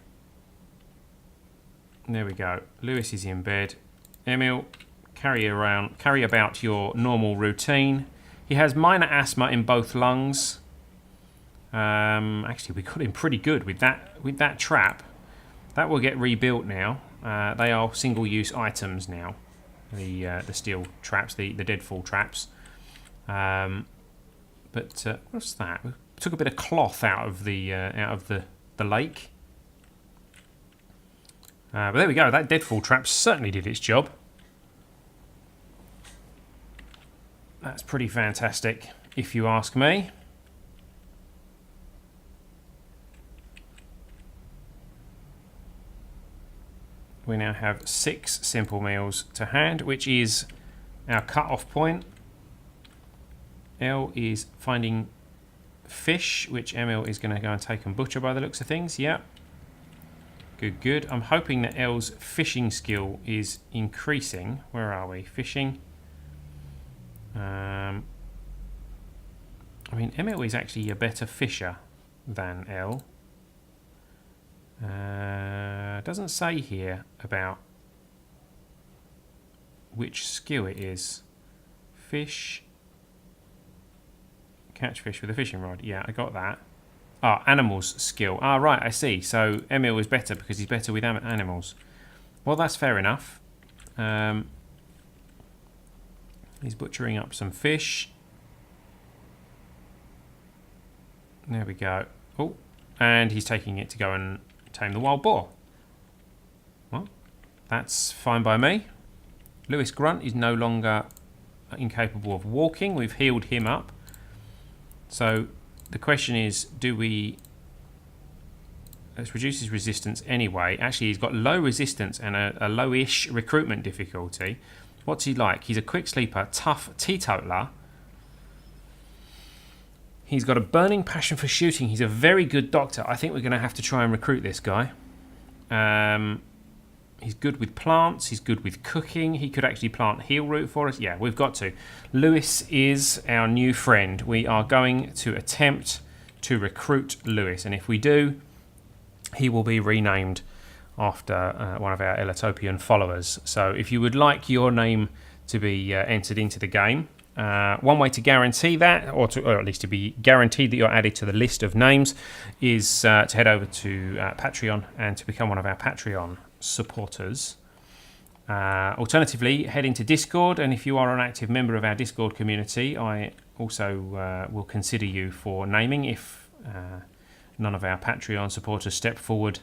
Speaker 1: we go. Lewis is in bed. Emil, carry about your normal routine. He has minor asthma in both lungs. Actually, we got him pretty good with that trap. That will get rebuilt now. They are single-use items now. The steel traps, the deadfall traps. But what's that? We took a bit of cloth out of the lake. But there we go. That deadfall trap certainly did its job. That's pretty fantastic, if you ask me. We now have 6 simple meals to hand, which is our cut-off point. L is finding fish, which Emil is going to go and take and butcher by the looks of things. Yep. Good, good. I'm hoping that L's fishing skill is increasing. Where are we? Fishing. I mean, Emil is actually a better fisher than L. Doesn't say here about which skill it is. Fish. Catch fish with a fishing rod. Yeah, I got that. Ah, animals skill. Ah, right, I see. So Emil is better because he's better with animals. Well, that's fair enough. He's butchering up some fish. There we go. Oh, and he's taking it to go and tame the wild boar. Well, that's fine by me. Lewis Grunt is no longer incapable of walking. We've healed him up. So the question is, let's reduce his resistance anyway. Actually, he's got low resistance and a low-ish recruitment difficulty. What's he like? He's a quick sleeper, tough teetotaler. He's got a burning passion for shooting. He's a very good doctor. I think we're going to have to try and recruit this guy. He's good with plants. He's good with cooking. He could actually plant heel root for us. Yeah, we've got to. Lewis is our new friend. We are going to attempt to recruit Lewis. And if we do, he will be renamed after one of our Elatopian followers. So if you would like your name to be entered into the game, one way to guarantee that, or at least to be guaranteed that you're added to the list of names, is to head over to Patreon and to become one of our Patreon supporters. Alternatively, head into Discord, and if you are an active member of our Discord community, I also will consider you for naming if none of our Patreon supporters step forward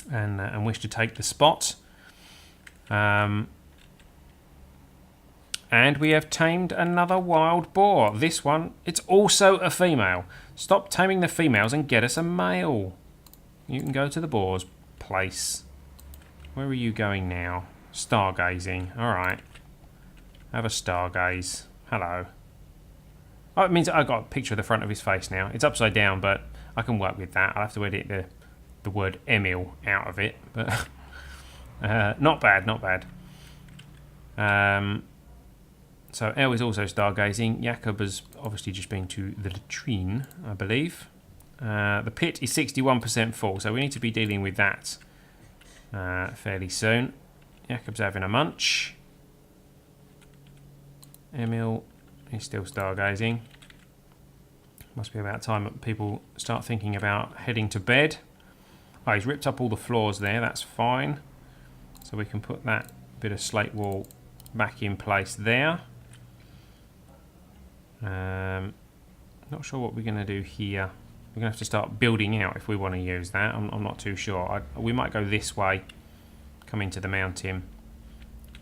Speaker 1: and wish to take the spot. And we have tamed another wild boar. This one, it's also a female. Stop taming the females and get us a male. You can go to the boar's place. Where are you going now? Stargazing. Alright. Have a stargaze. Hello. Oh, it means I've got a picture of the front of his face now. It's upside down, but I can work with that. I'll have to edit the word Emil out of it. But not bad, not bad. So El is also stargazing. Jakob has obviously just been to the latrine, I believe. The pit is 61% full, so we need to be dealing with that fairly soon. Jakob's having a munch. Emil is still stargazing. Must be about time that people start thinking about heading to bed. Oh, he's ripped up all the floors there, that's fine. So we can put that bit of slate wall back in place there. Not sure what we're going to do here. We're going to have to start building out if we want to use that. I'm not too sure. We might go this way, come into the mountain,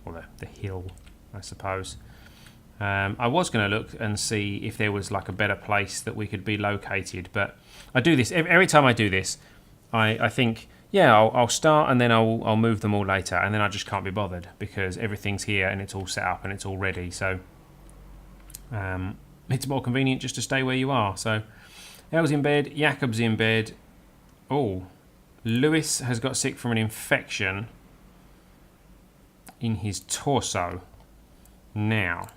Speaker 1: or the hill, I suppose. I was going to look and see if there was like a better place that we could be located, but I do this every time I do this. I think, yeah, I'll start and then I'll move them all later, and then I just can't be bothered because everything's here and it's all set up and it's all ready. So it's more convenient just to stay where you are. So El's in bed, Jakob's in bed. Oh, Lewis has got sick from an infection in his torso. Now,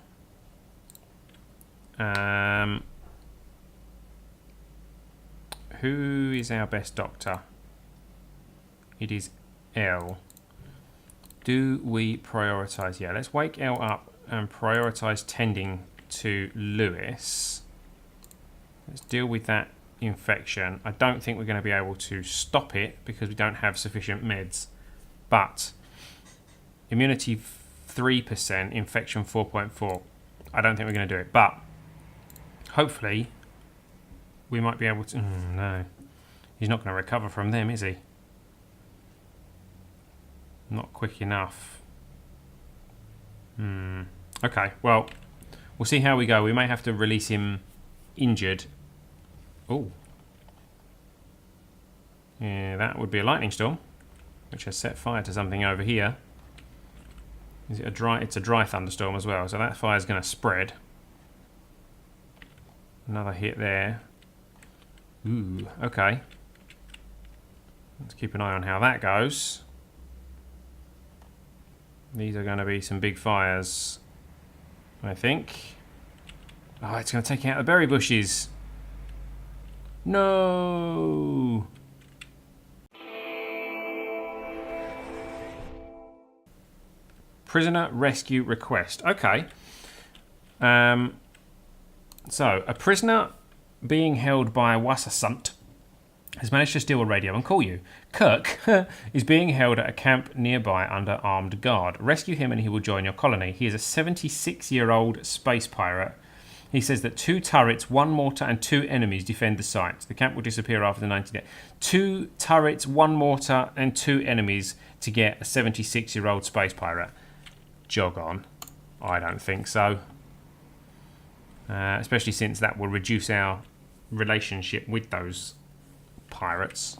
Speaker 1: who is our best doctor? It is El. Do we prioritise? Yeah, let's wake El up and prioritise tending to Lewis. Let's deal with that infection. I don't think we're going to be able to stop it because we don't have sufficient meds. But immunity 3%, infection 4.4. I don't think we're going to do it. But hopefully we might be able to... no. He's not going to recover from them, is he? Not quick enough. Okay, well, we'll see how we go. We may have to release him injured. Oh. Yeah, that would be a lightning storm, which has set fire to something over here. Is it a dry? It's a dry thunderstorm as well, so that fire's going to spread. Another hit there. Ooh, okay. Let's keep an eye on how that goes. These are going to be some big fires, I think. Oh, it's going to take out the berry bushes. No! Prisoner rescue request. Okay. So, a prisoner being held by Wassasunt has managed to steal a radio and call you. Kirk is being held at a camp nearby under armed guard. Rescue him and he will join your colony. He is a 76-year-old space pirate. He says that 2 turrets, 1 mortar and 2 enemies defend the site. The camp will disappear after the 90 days. 2 turrets, 1 mortar and 2 enemies to get a 76-year-old space pirate. Jog on. I don't think so. Especially since that will reduce our relationship with those pirates.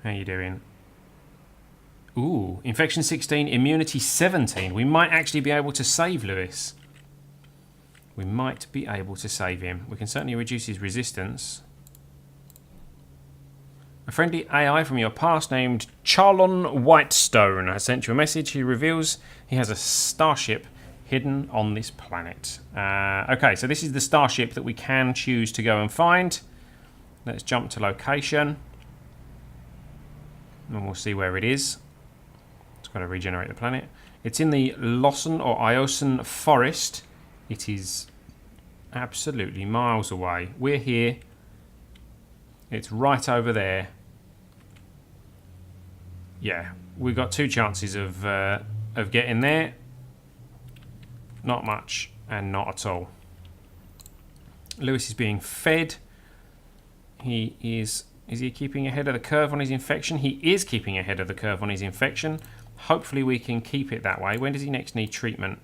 Speaker 1: How you doing? Ooh, infection 16, immunity 17. We might actually be able to save Lewis. We might be able to save him. We can certainly reduce his resistance. A friendly AI from your past named Charlon Whitestone has sent you a message. He reveals he has a starship hidden on this planet. Okay, so this is the starship that we can choose to go and find. Let's jump to location. And we'll see where it is. It's got to regenerate the planet. It's in the Lawson or Iosen forest. It is absolutely miles away. We're here. It's right over there. Yeah, we've got 2 chances of getting there. Not much and not at all. Lewis is being fed. He is he keeping ahead of the curve on his infection? He is keeping ahead of the curve on his infection. Hopefully we can keep it that way. When does he next need treatment?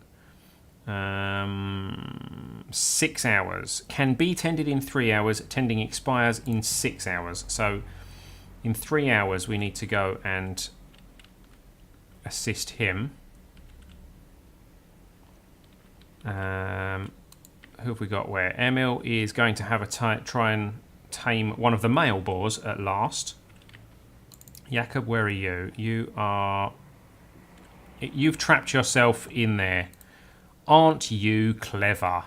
Speaker 1: 6 hours. Can be tended in 3 hours. Tending expires in 6 hours. So in 3 hours we need to go and assist him. Who have we got where? Emil is going to have a try and tame one of the male boars at last. Jakob, where are you? You've trapped yourself in there. Aren't you clever?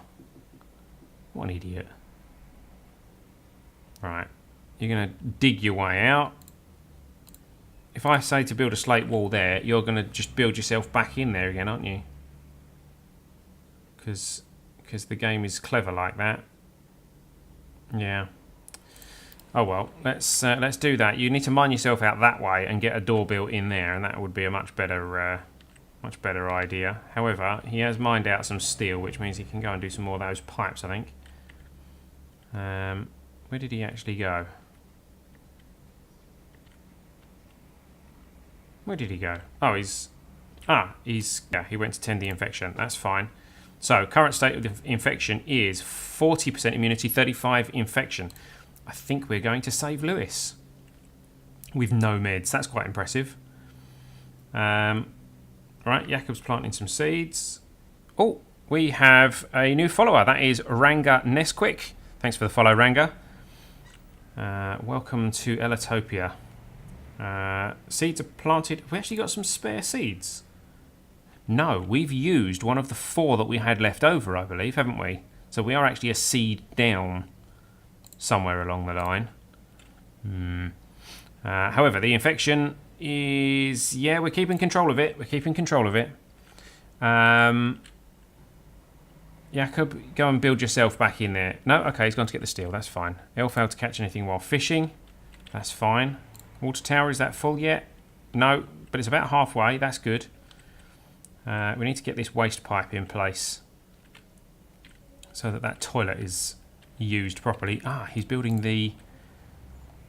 Speaker 1: What an idiot. Right. You're going to dig your way out. If I say to build a slate wall there, you're going to just build yourself back in there again, aren't you? Because because the game is clever like that. Yeah. Oh well, let's do that. You need to mine yourself out that way and get a door built in there, and that would be a much better idea. However, he has mined out some steel, which means he can go and do some more of those pipes, I think. Where did he actually go? Where did he go? Oh, he went to tend the infection. That's fine. So, current state of the infection is 40% immunity, 35 infection. I think we're going to save Lewis with no meds. That's quite impressive. Right, Jakob's planting some seeds. Oh, we have a new follower. That is Ranga Nesquik. Thanks for the follow, Ranga. Welcome to Elitopia. Seeds are planted. Have we actually got some spare seeds? No, we've used one of the 4 that we had left over, I believe, haven't we? So we are actually a seed down somewhere along the line. However, the infection is... Yeah, we're keeping control of it. We're keeping control of it. Jakob, go and build yourself back in there. No, okay, he's gone to get the steel. That's fine. El failed to catch anything while fishing. That's fine. Water tower, is that full yet? No, but it's about halfway. That's good. We need to get this waste pipe in place so that toilet is used properly. He's building the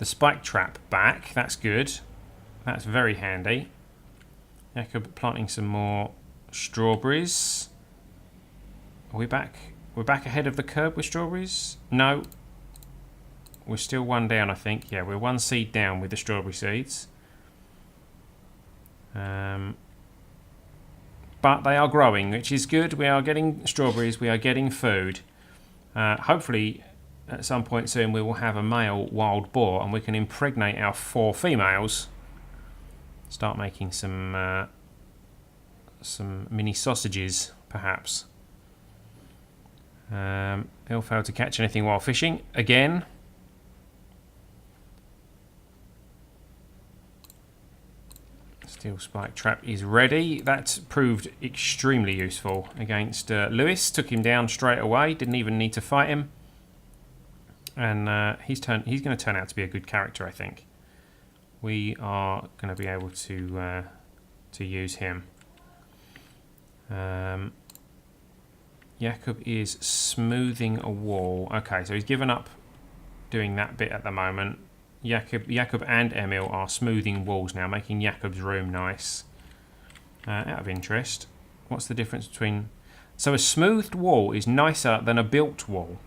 Speaker 1: spike trap back. That's good. That's very handy. Jakob planting some more strawberries. Are we back? We're back ahead of the curve with strawberries? No. We're still 1 down, I think. Yeah, we're 1 seed down with the strawberry seeds. But they are growing, which is good. We are getting strawberries. We are getting food. Hopefully, at some point soon, we will have a male wild boar, and we can impregnate our 4 females. Start making some mini sausages, perhaps. He'll fail to catch anything while fishing again. Steel spike trap is ready. That proved extremely useful against Lewis. Took him down straight away. Didn't even need to fight him. And he's going to turn out to be a good character, I think. We are going to be able to use him. Jakob is smoothing a wall. Okay, so he's given up doing that bit at the moment. Jakob and Emil are smoothing walls now, making Jakob's room nice. Out of interest, what's the difference between... So a smoothed wall is nicer than a built wall.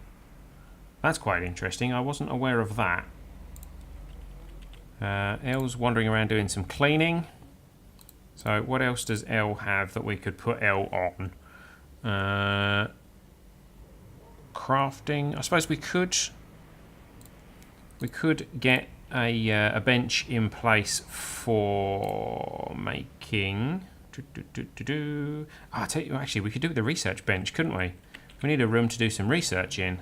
Speaker 1: That's quite interesting. I wasn't aware of that. Elle's wandering around doing some cleaning. So what else does Elle have that we could put Elle on? Crafting. I suppose we could get a bench in place for making. I tell you, actually, we could do with the research bench, couldn't we? We need a room to do some research in.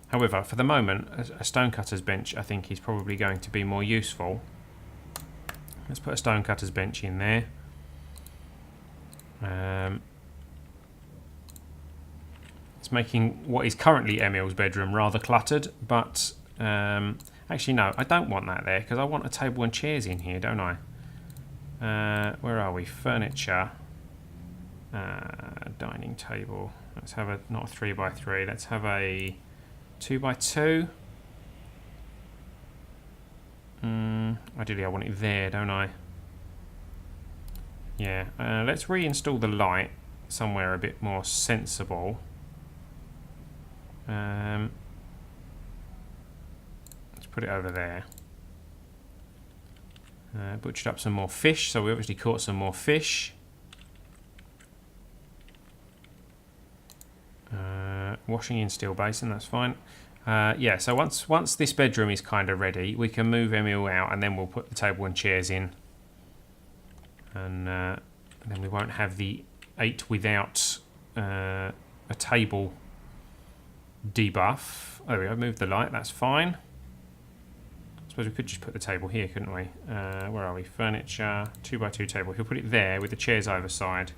Speaker 1: However, for the moment, a stonecutter's bench, I think, is probably going to be more useful. Let's put a stonecutter's bench in there. It's making what is currently Emil's bedroom rather cluttered, but actually no, I don't want that there because I want a table and chairs in here, don't I? Where are we? Furniture. Dining table. Let's have a, not a 3x3, let's have a 2x2. Ideally I want it there, don't I? Yeah, let's reinstall the light somewhere a bit more sensible. Let's put it over there. Butchered up some more fish, so we obviously caught some more fish. Washing in steel basin, that's fine. Yeah, so once this bedroom is kind of ready, we can move Emil out, and then we'll put the table and chairs in. And then we won't have the 8 without a table debuff. There we go, move the light, that's fine. Let's suppose we could just put the table here, couldn't we? Where are we? Furniture, 2x2 table. He'll put it there with the chairs either side.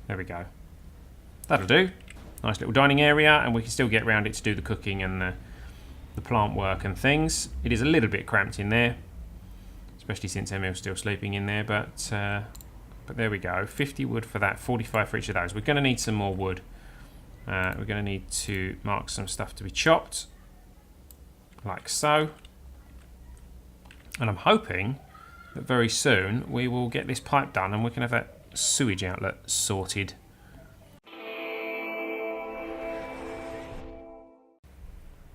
Speaker 1: There we go. That'll do. Nice little dining area, and we can still get around it to do the cooking and the plant work and things. It is a little bit cramped in there, especially since Emil's still sleeping in there, but there we go. 50 wood for that, 45 for each of those. We're going to need some more wood. We're going to need to mark some stuff to be chopped, like so. And I'm hoping that very soon we will get this pipe done and we can have that sewage outlet sorted.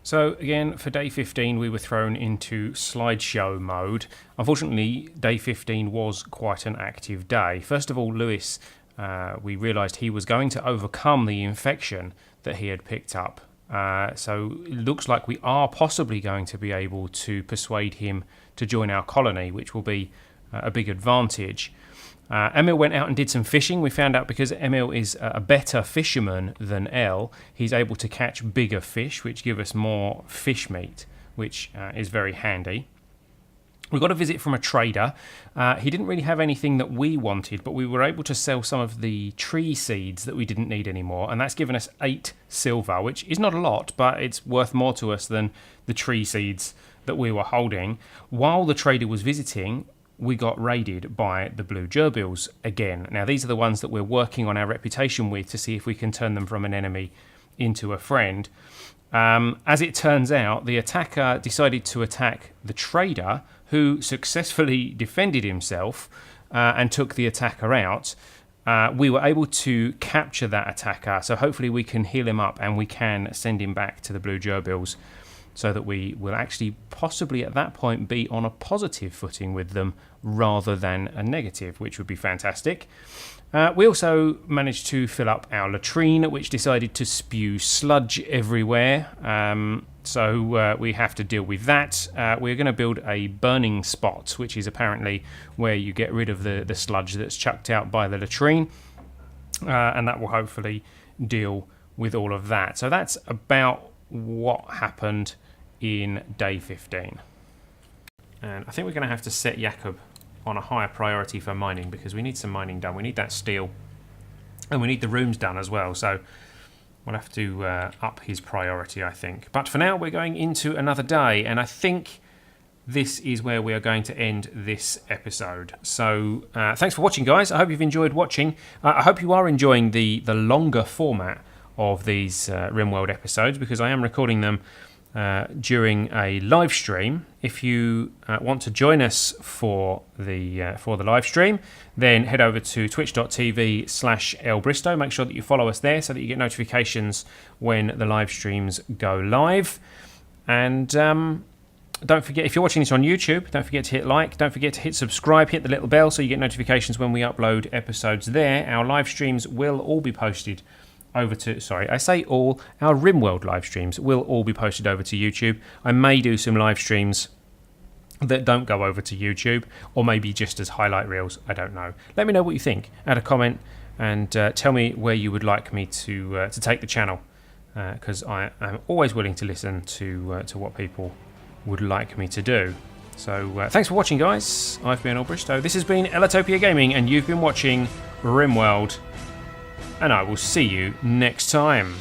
Speaker 1: So again, for day 15 we were thrown into slideshow mode. Unfortunately, day 15 was quite an active day. First of all, Lewis, we realised he was going to overcome the infection that he had picked up. So it looks like we are possibly going to be able to persuade him to join our colony, which will be a big advantage. Emil went out and did some fishing. We found out because Emil is a better fisherman than Elle, he's able to catch bigger fish, which give us more fish meat, which is very handy. We got a visit from a trader. He didn't really have anything that we wanted, but we were able to sell some of the tree seeds that we didn't need anymore, and that's given us 8 silver, which is not a lot, but it's worth more to us than the tree seeds that we were holding. While the trader was visiting, we got raided by the blue gerbils again. Now, these are the ones that we're working on our reputation with to see if we can turn them from an enemy into a friend. As it turns out, the attacker decided to attack the trader, who successfully defended himself and took the attacker out. We were able to capture that attacker, so hopefully we can heal him up and we can send him back to the blue gerbils, so that we will actually possibly at that point be on a positive footing with them rather than a negative, which would be fantastic. We also managed to fill up our latrine, which decided to spew sludge everywhere. So we have to deal with that. We're going to build a burning spot, which is apparently where you get rid of the sludge that's chucked out by the latrine. And that will hopefully deal with all of that. So that's about what happened in day 15. And I think we're going to have to set Jakob on a higher priority for mining, because we need some mining done. We need that steel, and we need the rooms done as well, so we'll have to up his priority, I think. But for now, we're going into another day, and I think this is where we are going to end this episode. So thanks for watching, guys. I hope you've enjoyed watching. I hope you are enjoying the longer format of these RimWorld episodes, because I am recording them during a live stream. If you want to join us for the live stream, then head over to twitch.tv/ellbristow. Make sure that you follow us there so that you get notifications when the live streams go live. And don't forget, if you're watching this on YouTube, don't forget to hit like, don't forget to hit subscribe, hit the little bell so you get notifications when we upload episodes there. Our live streams will all be posted over to, our RimWorld live streams will all be posted over to YouTube. I may do some live streams that don't go over to YouTube, or maybe just as highlight reels, I don't know. Let me know what you think. Add a comment and tell me where you would like me to take the channel, because I am always willing to listen to what people would like me to do. So thanks for watching, guys. I've been ellbristow. This has been Elitopia Gaming, and you've been watching RimWorld. And I will see you next time.